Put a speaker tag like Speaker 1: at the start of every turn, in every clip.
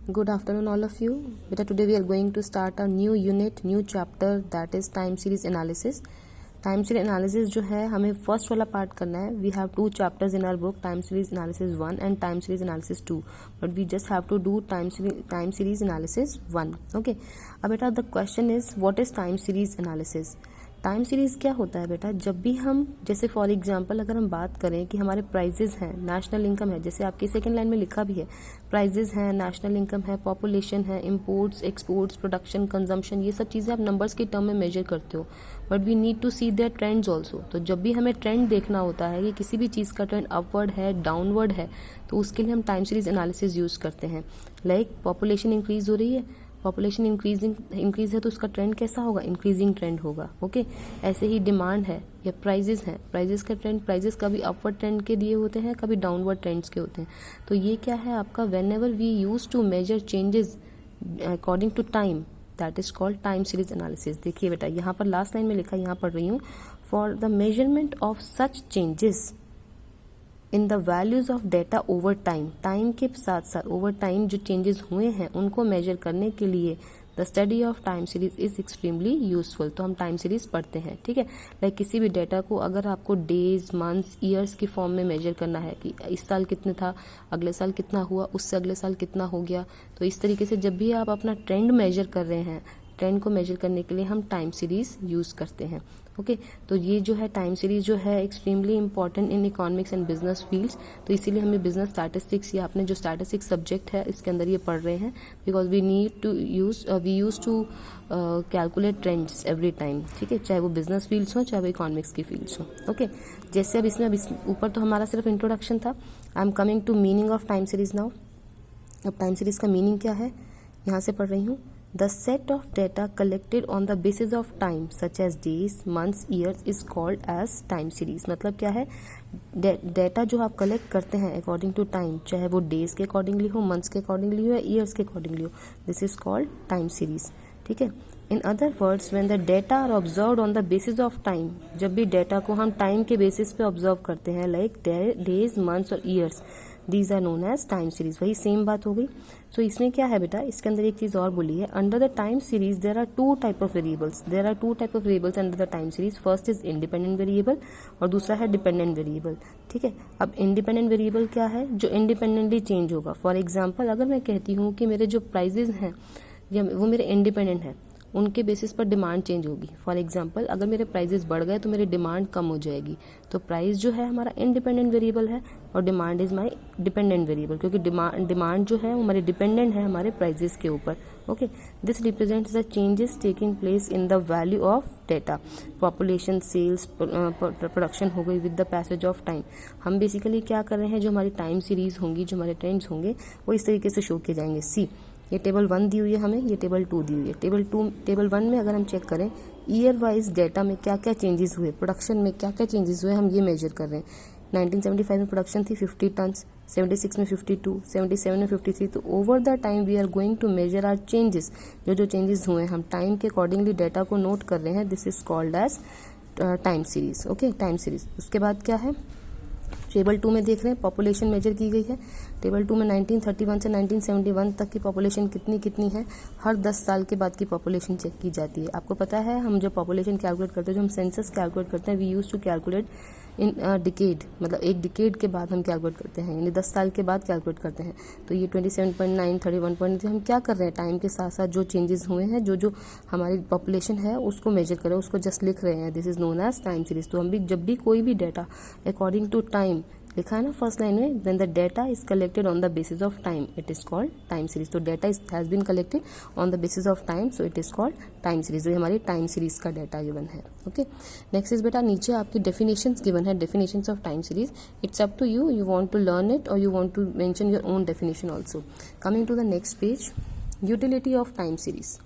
Speaker 1: Good afternoon all of you. Beta, today we are going to start a new unit, new chapter, that is time series analysis. Time series analysis जो है हमें first वाला part करना है. We have 2 chapters in our book, time series analysis 1 and time series analysis 2, but we just have to do time series analysis 1. Okay. अब बेटा the question is what is time series analysis. Time series क्या होता है बेटा, जब भी हम जैसे फॉर एग्जांपल अगर हम बात करें कि हमारे प्राइजेज हैं, नेशनल इनकम है, जैसे आपकी सेकंड लाइन में लिखा भी है, प्राइजेज हैं, नेशनल इनकम है, पॉपुलेशन है, इंपोर्ट्स, एक्सपोर्ट्स, प्रोडक्शन, कंजम्पशन, ये सब चीज़ें आप नंबर्स के टर्म में मेजर करते हो, but we need to see their trends also. तो जब भी हमें ट्रेंड देखना होता है कि किसी भी चीज़ का ट्रेंड अपवर्ड है, डाउनवर्ड है, तो उसके लिए हम टाइम सीरीज एनालिसिस यूज़ करते हैं. लाइक पॉपुलेशन इंक्रीज हो रही है, पॉपुलेशन इंक्रीज है तो उसका ट्रेंड कैसा होगा, इंक्रीजिंग ट्रेंड होगा. ओके. ऐसे ही डिमांड है या प्राइजेस हैं, प्राइजेस का ट्रेंड, प्राइजेस कभी अपवर्ड ट्रेंड के दिए होते हैं, कभी डाउनवर्ड ट्रेंड्स के होते हैं. तो ये क्या है आपका, whenever we use to measure changes according to time, that is called time series analysis. देखिए बेटा यहाँ पर लास्ट लाइन में लिखा, यहाँ पढ़ रही हूँ, for the measurement of such changes in the values of data over time, time के साथ साथ ओवर टाइम जो चेंजेस हुए हैं उनको मेजर करने के लिए the study of time series is extremely useful. तो हम टाइम सीरीज पढ़ते हैं. ठीक है. लाइक किसी भी डेटा को अगर आपको डेज, मंथ्स, ईयर्स की फॉर्म में मेजर करना है कि इस साल कितने था, अगले साल कितना हुआ, उससे अगले साल कितना हो गया, तो इस तरीके से जब भी आप अपना ट्रेंड मेजर कर रहे हैं, ट्रेंड को मेजर करने के लिए हम टाइम सीरीज यूज करते हैं. ओके. तो ये जो है टाइम सीरीज जो है extremely important in economics and business fields. तो इसीलिए हमें बिजनेस स्टैटिस्टिक्स या आपने जो स्टैटिस्टिक्स सब्जेक्ट है इसके अंदर ये पढ़ रहे हैं, because we need to use to calculate trends every time. ठीक है. चाहे वो बिजनेस फील्ड्स हो, चाहे वो इकोनॉमिक्स की फील्ड्स हो. ओके. जैसे अब ऊपर तो हमारा सिर्फ इंट्रोडक्शन था. I am coming to meaning of time series now. अब टाइम सीरीज का मीनिंग क्या है, यहाँ से पढ़ रही हूँ. The set of data collected on the basis of time such as days, months, years is called as time series. मतलब क्या है, डेटा जो आप कलेक्ट करते हैं अकॉर्डिंग टू टाइम, चाहे वो डेज के अकॉर्डिंगली हो, मंथ्स के अकॉर्डिंगली हो या ईयर्स के अकॉर्डिंगली हो, this is called time series. ठीक है. In other words, when the data are observed on the basis of time, जब भी डेटा को हम टाइम के बेसिस पे ऑब्जर्व करते हैं, लाइक डेज, मंथ्स और years, these are known as time series. वही सेम बात हो गई. सो इसमें क्या है बेटा, इसके अंदर एक चीज और बोली है, under the time series there are 2 type of variables. There are 2 type of variables under the time series. First is independent variable और दूसरा है डिपेंडेंट वेरिएबल. ठीक है. अब इंडिपेंडेंट वेरिएबल क्या है, जो इंडिपेंडेंटली चेंज होगा. फॉर एग्जाम्पल अगर मैं कहती हूँ कि मेरे जो प्राइजेज हैं वो मेरे इंडिपेंडेंट है, उनके बेसिस पर डिमांड चेंज होगी. फॉर एग्जांपल अगर मेरे प्राइजेस बढ़ गए तो मेरी डिमांड कम हो जाएगी. तो प्राइस जो है हमारा इंडिपेंडेंट वेरिएबल है और demand is my dependent variable, क्योंकि डिमांड जो है वो हमारे डिपेंडेंट है हमारे प्राइजेस के ऊपर. Okay. This represents the changes taking place in the value of data. Population, sales, production हो गई with the passage of time. हम बेसिकली क्या कर रहे हैं, जो हमारी टाइम सीरीज होंगी, जो हमारे ट्रेंड्स होंगे, वो इस तरीके से शो किए जाएंगे. सी, ये टेबल 1 दी हुई है हमें, ये टेबल 2 दी हुई है. टेबल 1 में अगर हम चेक करें ईयर वाइज डेटा में क्या क्या चेंजेस हुए, प्रोडक्शन में क्या क्या चेंजेस हुए, हम ये मेजर कर रहे हैं. 1975 में प्रोडक्शन थी 50 टन्स, 76 में 52, 77 में 53. तो over the time we are going to measure our changes. जो चेंजेस हुए हम टाइम के अकॉर्डिंगली डेटा को नोट कर रहे हैं. This is called as time series. Okay. Time series. उसके बाद क्या है, टेबल 2 में देख रहे हैं पॉपुलेशन मेजर की गई है. टेबल 2 में 1931 से 1971 तक की पॉपुलेशन कितनी है, हर 10 साल के बाद की पॉपुलेशन चेक की जाती है. आपको पता है हम जो पॉपुलेशन कैलकुलेट करते हैं, जो हम सेंसस कैलकुलेट करते हैं, we use to calculate in decade, मतलब एक डिकेड के बाद हम कैलकुलेट करते हैं, यानी 10 साल के बाद कैलकुलेट करते हैं. तो ये 27.9, 31.9 हम क्या कर रहे हैं, टाइम के साथ साथ जो चेंजेस हुए हैं, जो हमारी पॉपुलेशन है उसको मेजर करें, उसको जस्ट लिख रहे हैं. This is known as time series. तो हम भी जब भी कोई भी डेटा अकॉर्डिंग टू टाइम लिखा है ना फर्स्ट लाइन में, then the data is collected on the basis of time, it is called time series. तो data has been collected on the basis of time, so it is called time series. जो हमारी time series का data given है. Okay. Next is बेटा, नीचे आपकी definitions given है, definitions of time series. It's up to you, you want to learn it और you want to mention your own definition also. Coming to the next page, utility of time series.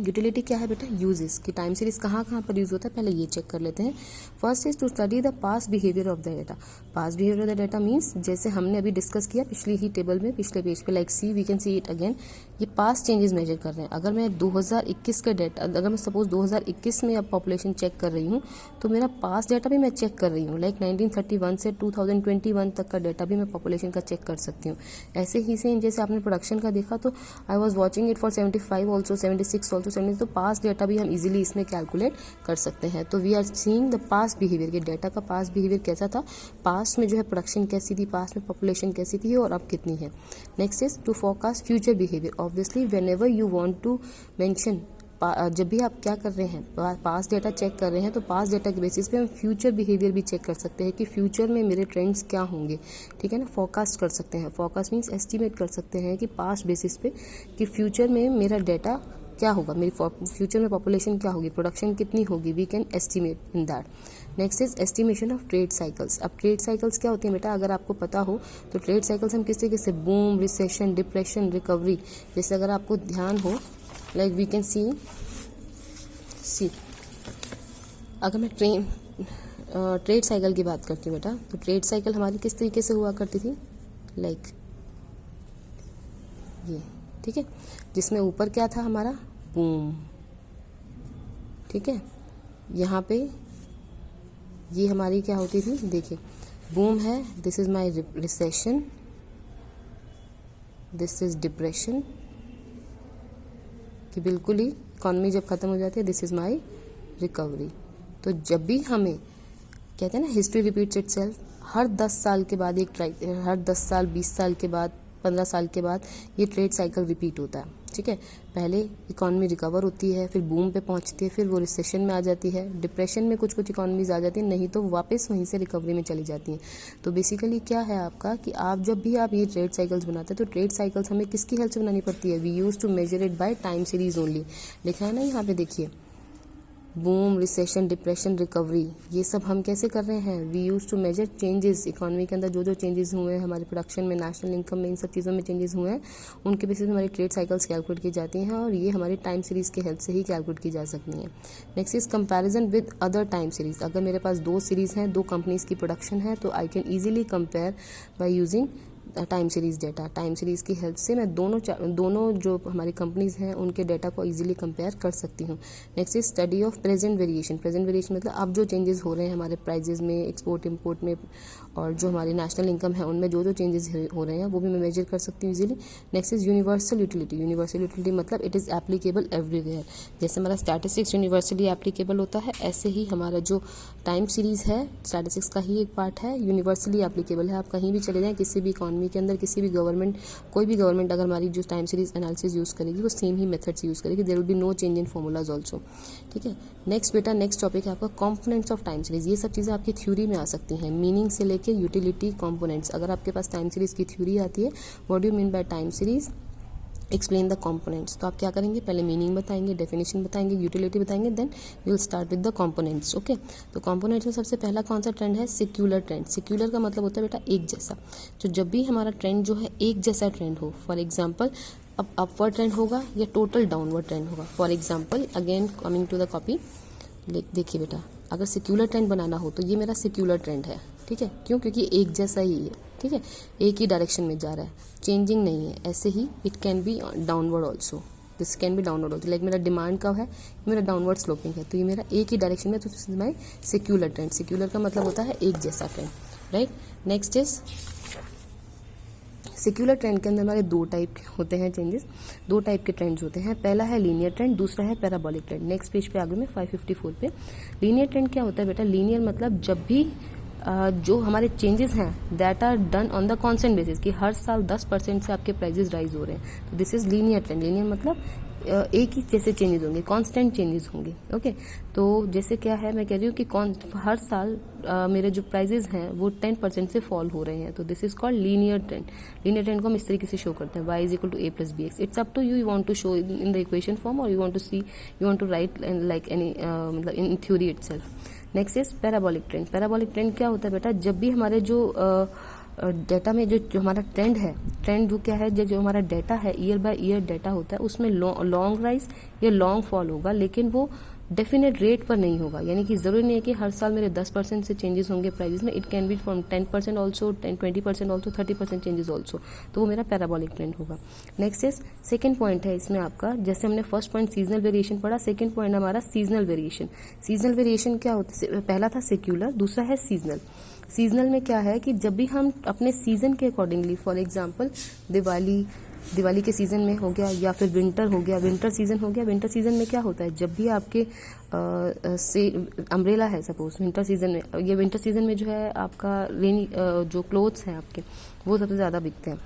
Speaker 1: Utility क्या है बेटा, uses कि time series कहाँ कहाँ पर use होता है, पहले ये चेक कर लेते हैं। First is to study the past behaviour of the data. Past behaviour of the data means जैसे हमने अभी डिस्कस किया पिछली ही टेबल में, पिछले पेज पे, like see we can see it again. ये पास्ट चेंजेस मेजर कर रहे हैं। अगर मैं 2021 का डेटा, अगर मैं सपोज 2021 में अब पॉपुलेशन चेक कर रही हूँ तो मेरा पास्ट डेटा भी मैं चेक कर रही हूँ, लाइक 1931 से 2021 तक का डेटा भी मैं पॉपुलेशन का चेक कर सकती हूँ। ऐसे ही सेम जैसे आपने प्रोडक्शन का देखा तो I was watching it for 75 also, 76 also, 70, तो पास्ट डेटा भी हम इजीली इसमें कैलकुलेट कर सकते हैं। तो we are seeing the past behaviour, के डेटा का पास्ट बिहेवियर कैसा था, पास्ट में जो है प्रोडक्शन कैसी थी, पास्ट में पॉपुलेशन कैसी थी और अब कितनी है। Next is to forecast future behaviour. Obviously whenever you want to mention, जब भी आप क्या कर रहे हैं, पास्ट डेटा चेक कर रहे हैं तो पास्ट डेटा के बेसिस पे हम फ्यूचर बिहेवियर भी चेक कर सकते हैं कि फ्यूचर में मेरे ट्रेंड्स क्या होंगे, ठीक है ना। फोरकास्ट कर सकते हैं, फोरकास्ट मीन्स एस्टिमेट कर सकते हैं कि पास्ट बेसिस पे कि फ्यूचर में मेरा डेटा क्या होगा, मेरी फ्यूचर में पॉपुलेशन क्या होगी, प्रोडक्शन कितनी होगी, we can estimate in that. Next is estimation of trade cycles. अब ट्रेड साइकिल्स क्या होती है बेटा, अगर आपको पता हो तो ट्रेड साइकिल्स हम किस तरीके से, बूम, रिसेशन, डिप्रेशन, रिकवरी, जैसे अगर आपको ध्यान हो, लाइक वी कैन सी अगर मैं ट्रेड साइकिल की बात करती हूँ बेटा, तो ट्रेड साइकिल हमारी किस तरीके से हुआ करती थी, लाइक ये, ठीक है, जिसमें ऊपर क्या था हमारा, बूम, ठीक है, यहाँ पे ये हमारी क्या होती थी, देखिए बूम है, this is my recession, this is depression, कि बिल्कुल ही इकॉनमी जब खत्म हो जाती है, दिस इज माय रिकवरी। तो जब भी हमें कहते हैं ना हिस्ट्री रिपीट्स इटसेल्फ, हर 10 साल के बाद हर 10 साल, 20 साल के बाद, 15 साल के बाद ये ट्रेड साइकिल रिपीट होता है, ठीक है। पहले इकॉनमी रिकवर होती है, फिर बूम पे पहुंचती है, फिर वो रिसेशन में आ जाती है, डिप्रेशन में कुछ कुछ इकॉनमीज आ जाती हैं, नहीं तो वापस वहीं से रिकवरी में चली जाती हैं। तो बेसिकली क्या है आपका कि आप जब भी आप ये ट्रेड साइकिल्स बनाते हैं तो ट्रेड साइकिल्स हमें किसकी हेल्प से बनानी पड़ती है, we use to measure it by time series only. लिखा है ना यहाँ पे, देखिए बूम, रिसेशन, डिप्रेशन, रिकवरी, ये सब हम कैसे कर रहे हैं, we use to measure changes economy के अंदर, जो जो चेंजेस हुए हैं हमारे प्रोडक्शन में, नेशनल इनकम में, इन सब चीज़ों में चेंजेस हुए हैं, उनके बेसिस पे हमारी ट्रेड साइकिल्स कैलकुलेट की जाती हैं और ये हमारी टाइम सीरीज़ की हेल्प से ही कैलकुलेट की जा सकती हैं। Next is comparison with other time series. अगर मेरे पास 2 सीरीज़ हैं, 2 कंपनीज़ की प्रोडक्शन है, तो I can easily compare by using time series data. Time series की हेल्प से मैं दोनों जो हमारी कंपनीज हैं उनके डेटा को इजीली कंपेयर कर सकती हूँ। Next is study of present variation. Present variation मतलब अब जो चेंजेस हो रहे हैं हमारे प्राइजेज में, एक्सपोर्ट इंपोर्ट में, और जो हमारी नेशनल इनकम है उनमें जो जो चेंजेस हो रहे हैं वो भी मैं मेजर कर सकती हूँ easily. Next is universal utility. Universal utility मतलब इट इज़ एप्लीकेबल एवरीवेयर। जैसे हमारा स्टैटिस्टिक्स यूनिवर्सली एप्लीकेबल होता है, ऐसे ही हमारा जो टाइम सीरीज है स्टैटिस्टिक्स का ही एक पार्ट है, यूनिवर्सली एप्लीकेबल है। आप कहीं भी चले जाएं, किसी भी इकॉनमी के अंदर, किसी भी गवर्नमेंट, कोई भी गवर्नमेंट अगर हमारी जो टाइम सीरीज एनालिसिस यूज़ करेगी वो सेम ही मेथड्स यूज़ करेगी, there will be no change in formulas also, ठीक है। नेक्स्ट बेटा, नेक्स्ट टॉपिक है आपका कंपोनेंट्स ऑफ टाइम सीरीज। ये सब चीज़ें आपकी थ्योरी में आ सकती हैं, मीनिंग से लेके यूटिलिटी, कंपोनेंट्स। अगर आपके पास टाइम सीरीज की थ्योरी आती है, what do you mean by time series, explain the components, तो आप क्या करेंगे, पहले मीनिंग बताएंगे, डेफिनेशन बताएंगे, यूटिलिटी बताएंगे, then you will start with the components, okay. तो कंपोनेंट्स में सबसे पहला कौन सा ट्रेंड है, सिक्यूलर ट्रेंड। सिक्यूलर का मतलब होता है बेटा एक जैसा। तो जब भी हमारा ट्रेंड जो है एक जैसा ट्रेंड हो, फॉर एग्जाम्पल अब अपवर्ड ट्रेंड होगा या टोटल डाउनवर्ड ट्रेंड होगा। For example again coming to the copy, देखिए बेटा, अगर सिक्यूलर ट्रेंड बनाना हो तो ये मेरा सिक्यूलर ट्रेंड है, ठीक है। क्यों, क्योंकि एक जैसा ही है, ठीक है, एक ही डायरेक्शन में जा रहा है, चेंजिंग नहीं है। ऐसे ही it can be downward also, this can be downward also. Like मेरा डिमांड कब है, मेरा डाउनवर्ड स्लोपिंग है, तो ये मेरा एक ही डायरेक्शन में, तो this is my secular trend. Secular का मतलब होता है एक जैसा trend, right. Next is secular trend के अंदर हमारे 2 टाइप होते हैं चेंजेस, 2 टाइप के ट्रेंड्स होते हैं। पहला है लीनियर ट्रेंड, दूसरा है पैराबोलिक ट्रेंड। नेक्स्ट पेज पे आगे में 554 पे लीनियर ट्रेंड क्या होता है बेटा, लीनियर मतलब जब भी जो हमारे चेंजेस हैं that are done on the constant basis, कि हर साल 10% से आपके प्राइजेस राइज हो रहे हैं, तो this is linear trend. Linear मतलब एक ही जैसे चेंजेस होंगे, कांस्टेंट चेंजेस होंगे, ओके। तो जैसे क्या है, मैं कह रही हूँ कि हर साल मेरे जो प्राइजेस हैं वो 10% से फॉल हो रहे हैं, तो this is called linear trend. Linear trend को हम इस तरीके से शो करते हैं, y is equal to a plus bx। It's up to you, you want to show in the equation form और you want to see, you want to write like any मतलब in theory itself. Next is parabolic trend. Parabolic trend क्या होता है बेटा, जब भी हमारे जो डेटा में जो हमारा ट्रेंड है, ट्रेंड वो क्या है, जो हमारा डेटा है ईयर बाय ईयर डेटा होता है, उसमें लॉन्ग राइज या लॉन्ग फॉल होगा, लेकिन वो डेफिनेट रेट पर नहीं होगा। यानी कि जरूरी नहीं है कि हर साल मेरे 10% से चेंजेस होंगे प्राइजेस में, it can B from 10% also, 20% also, 30% changes also, तो वो मेरा पैराबोलिक ट्रेंड होगा। नेक्स्ट इज सेकंड पॉइंट है इसमें आपका, जैसे हमने फर्स्ट पॉइंट सीजनल वेरिएशन पढ़ा, सेकंड पॉइंट हमारा सीजनल वेरिएशन। सीजनल वेरिएशन क्या होता है, पहला था सेक्युलर, दूसरा है सीजनल। सीजनल में क्या है कि जब भी हम अपने सीजन के अकॉर्डिंगली, फॉर एग्जाम्पल दिवाली के सीजन में हो गया, या फिर विंटर हो गया, विंटर सीजन हो गया। विंटर सीजन में क्या होता है, जब भी आपके अम्ब्रेला है सपोज विंटर सीजन में, ये विंटर सीजन में जो है आपका रेनी जो क्लोथ्स हैं आपके, वो सबसे ज़्यादा बिकते हैं,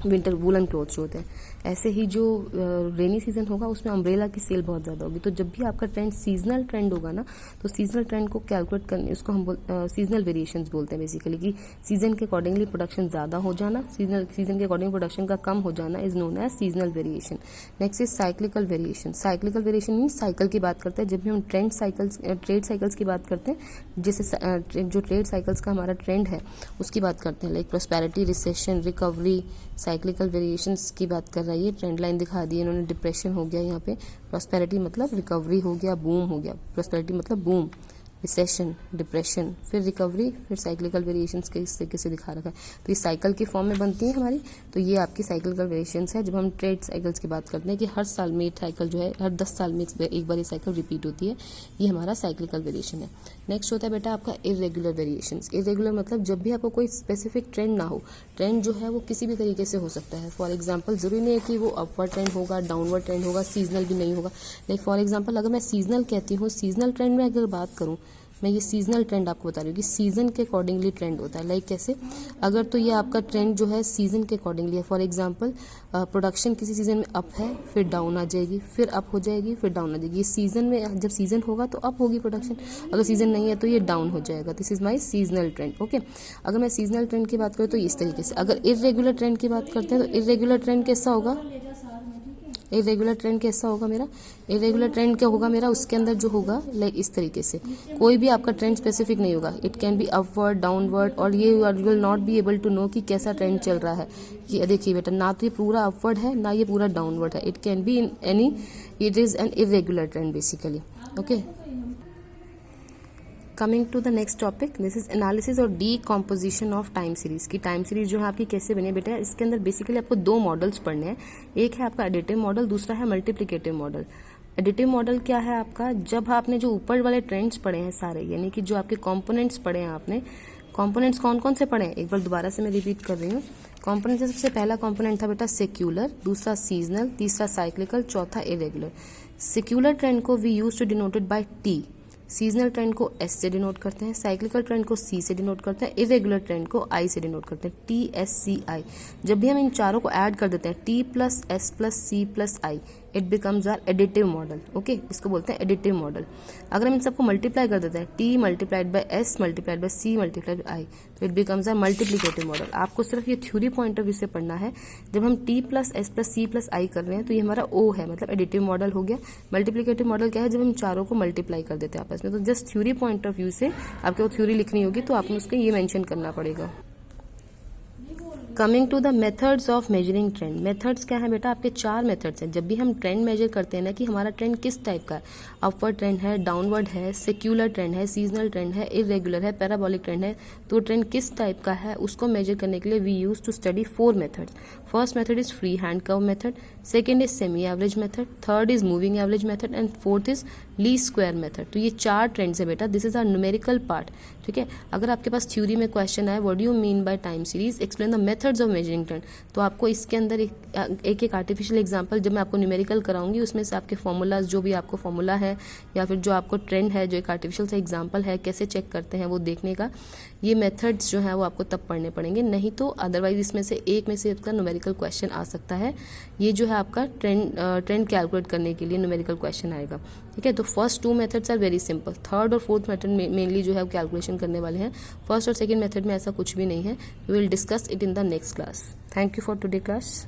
Speaker 1: विंटर वूलन क्लोथ्स जो होते हैं। ऐसे ही जो रेनी सीजन होगा उसमें अम्ब्रेला की सेल बहुत ज़्यादा होगी। तो जब भी आपका ट्रेंड सीजनल ट्रेंड होगा ना, तो सीजनल ट्रेंड को कैलकुलेट करने, उसको हम सीजनल वेरिएशंस बोलते हैं बेसिकली, कि सीजन के अकॉर्डिंगली प्रोडक्शन ज़्यादा हो जाना, सीजन के अकॉर्डिंग प्रोडक्शन का कम हो जाना is known as seasonal variation. Next is cyclical variation. Cyclical variation mean cycle की बात करते हैं। जब भी हम ट्रेड साइकिल्स की बात करते हैं, जैसे जो ट्रेड साइकिल्स का हमारा ट्रेंड है उसकी बात करते हैं, like prosperity, recession, recovery, cyclical variations की बात कर रहा है। ये ट्रेंड लाइन दिखा दी इन्होंने, डिप्रेशन हो गया यहाँ पे, प्रोस्पेरिटी मतलब रिकवरी हो गया, बूम हो गया, प्रोस्पेरिटी मतलब बूम, रिसेशन, डिप्रेशन, फिर रिकवरी, फिर साइक्लिकल वेरिएशंस के इस तरीके से दिखा रखा है। तो ये साइकिल की फॉर्म में बनती है हमारी। तो ये आपकी साइक्लिकल वेरिएशंस है। जब हम ट्रेड साइकिल्स की बात करते हैं कि हर साल में ये साइकिल जो है, हर 10 साल में एक बार ये साइकिल रिपीट होती है, ये हमारा साइक्लिकल वेरिएशन है। नेक्स्ट होता है बेटा आपका इरेगुलर वेरिएशंस। इरेगुलर मतलब जब भी आपको कोई स्पेसिफिक ट्रेंड ना हो, ट्रेंड जो है वो किसी भी तरीके से हो सकता है। फॉर एग्जाम्पल जरूरी नहीं है कि वो अपवर्ड ट्रेंड होगा, डाउनवर्ड ट्रेंड होगा, सीजनल भी नहीं होगा। लाइक फॉर एग्जाम्पल अगर मैं सीजनल कहती हूँ, सीजनल ट्रेंड में अगर बात करूँ, मैं ये सीजनल ट्रेंड आपको बता रही हूँ कि सीजन के अकॉर्डिंगली ट्रेंड होता है। लाइक कैसे, अगर तो ये आपका ट्रेंड जो है सीजन के अकॉर्डिंगली है। फॉर एग्जांपल प्रोडक्शन किसी सीजन में अप है, फिर डाउन आ जाएगी, फिर अप हो जाएगी, फिर डाउन आ जाएगी। ये सीजन में, जब सीजन होगा तो अप होगी प्रोडक्शन, अगर सीजन नहीं है तो ये डाउन हो जाएगा। This is my seasonal trend. Okay, अगर मैं सीजनल ट्रेंड की बात करूँ तो इस तरीके से। अगर इरेगुलर ट्रेंड की बात करते हैं तो इरेगुलर ट्रेंड कैसा होगा, इरेगुलर ट्रेंड कैसा होगा मेरा, इरेगुलर ट्रेंड क्या होगा मेरा, उसके अंदर जो होगा लाइक इस तरीके से, कोई भी आपका ट्रेंड स्पेसिफिक नहीं होगा। It can be upward, downward, और ये you will not be able to know कि कैसा ट्रेंड चल रहा है। ये देखिए बेटा, ना तो ये पूरा अपवर्ड है ना ये पूरा डाउनवर्ड है। It can be in any, it is an irregular trend basically. Okay, coming to the next topic, this is analysis और डीकॉम्पोजिशन ऑफ टाइम सीरीज। की टाइम सीरीज जो है आपकी कैसे बनी बेटा, इसके अंदर बेसिकली आपको दो मॉडल्स पढ़ने हैं। एक है आपका एडिटिव मॉडल, दूसरा है मल्टीप्लिकेटिव मॉडल। एडिटिव मॉडल क्या है आपका, जब आपने जो ऊपर वाले ट्रेंड्स पढ़े हैं सारे, यानी कि जो आपके कंपोनेंट्स पढ़े हैं आपने, कंपोनेंट्स कौन कौन से पढ़े हैं, एक बार दोबारा से मैं रिपीट कर रही हूँ। कंपोनेंट सबसे पहला कंपोनेंट था बेटा सेक्युलर, दूसरा सीजनल, तीसरा साइक्लिकल, चौथा इरेगुलर। सेक्युलर ट्रेंड को we use to denoted by T, seasonal trend को एस से डिनोट करते हैं, साइक्लिकल ट्रेंड को सी से डिनोट करते हैं, इरेगुलर ट्रेंड को आई से डिनोट करते हैं, टी एस सी आई। जब भी हम इन चारों को ऐड कर देते हैं, T plus S plus C plus I, it becomes our additive model. Okay, इसको बोलते हैं एडिटिव मॉडल। अगर हम इन सबको मल्टीप्लाई कर देते हैं, T multiplied by S multiplied by C multiplied by I, तो it becomes our multiplicative model. आपको सिर्फ ये थ्योरी पॉइंट ऑफ व्यू से पढ़ना है। जब हम T plus S plus C plus I कर रहे हैं तो ये हमारा ओ है, मतलब एडिटिव मॉडल हो गया। मल्टीप्लिकेटिव मॉडल क्या है, जब हम चारों को मल्टीप्लाई कर देते हैं आपस में। तो just theory point of view से आपको थ्योरी लिखनी होगी, तो आपने उसको ये मेंशन करना पड़ेगा। Coming to the methods of measuring trend. Methods क्या है बेटा, आपके चार मेथड्स हैं। जब भी हम ट्रेंड मेजर करते हैं ना, कि हमारा ट्रेंड किस टाइप का है, अपवर्ड ट्रेंड है, डाउनवर्ड है, सेक्युलर ट्रेंड है, सीजनल ट्रेंड है, इरेगुलर है, पैराबोलिक ट्रेंड है, तो ट्रेंड किस टाइप का है उसको मेजर करने के लिए we use to study 4 methods. First method is free hand curve method, second is semi average method, third is moving average method, and fourth is least square method. तो ये चार ट्रेंड्स है बेटा, this is our numerical part. ठीक है, अगर आपके पास थ्योरी में क्वेश्चन आए, what do you mean by time series, explain the methods of measuring trend, तो आपको इसके अंदर एक आर्टिफिशियल एग्जांपल जब मैं आपको न्यूमेरिकल कराऊंगी, उसमें से आपके फॉर्मूलाज, जो भी आपको फॉर्मूला है या फिर जो आपको ट्रेंड है, जो एक आर्टिफिशियल सा एग्जांपल है, कैसे चेक करते हैं वो देखने का, ये मेथड्स जो है वो आपको तब पढ़ने पड़ेंगे। नहीं तो अदरवाइज इसमें से एक में से इसका न्यूमेरिकल क्वेश्चन आ सकता है। ये जो है आपका ट्रेंड कैलकुलेट करने के लिए न्यूमेरिकल क्वेश्चन आएगा। ठीक है, तो first 2 methods are very simple. Third और फोर्थ मेथड मेनली जो है कैलकुलेशन करने वाले हैं। फर्स्ट और सेकंड मेथड में ऐसा कुछ भी नहीं है। We will discuss it in the next class. Thank you for today class.